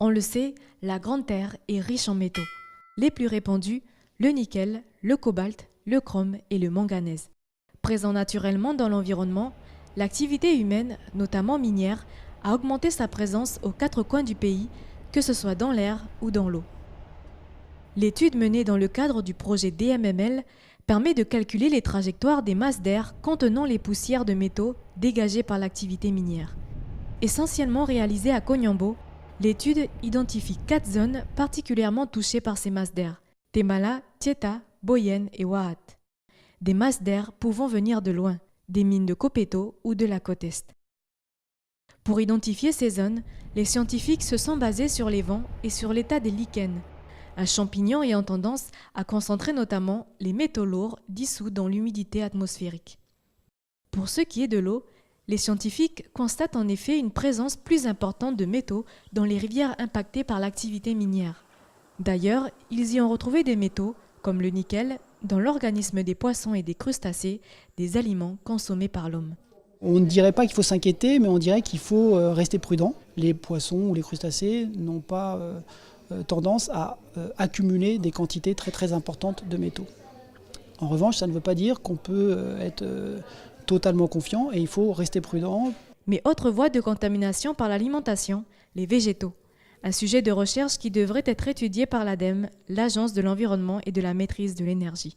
On le sait, la Grande Terre est riche en métaux. Les plus répandus, le nickel, le cobalt, le chrome et le manganèse. Présents naturellement dans l'environnement, l'activité humaine, notamment minière, a augmenté sa présence aux quatre coins du pays, que ce soit dans l'air ou dans l'eau. L'étude menée dans le cadre du projet DMML permet de calculer les trajectoires des masses d'air contenant les poussières de métaux dégagées par l'activité minière. Essentiellement réalisée à Cognambo, l'étude identifie 4 zones particulièrement touchées par ces masses d'air: Temala, Tieta, Boyen et Wahat. Des masses d'air pouvant venir de loin, des mines de Copeto ou de la côte Est. Pour identifier ces zones, les scientifiques se sont basés sur les vents et sur l'état des lichens, un champignon ayant tendance à concentrer notamment les métaux lourds dissous dans l'humidité atmosphérique. Pour ce qui est de l'eau, les scientifiques constatent en effet une présence plus importante de métaux dans les rivières impactées par l'activité minière. D'ailleurs, ils y ont retrouvé des métaux, comme le nickel, dans l'organisme des poissons et des crustacés, des aliments consommés par l'homme. On ne dirait pas qu'il faut s'inquiéter, mais on dirait qu'il faut rester prudent. Les poissons ou les crustacés n'ont pas tendance à accumuler des quantités très très importantes de métaux. En revanche, ça ne veut pas dire qu'on peut être totalement confiant et il faut rester prudent. Mais autre voie de contamination par l'alimentation, les végétaux. Un sujet de recherche qui devrait être étudié par l'ADEME, l'Agence de l'environnement et de la maîtrise de l'énergie.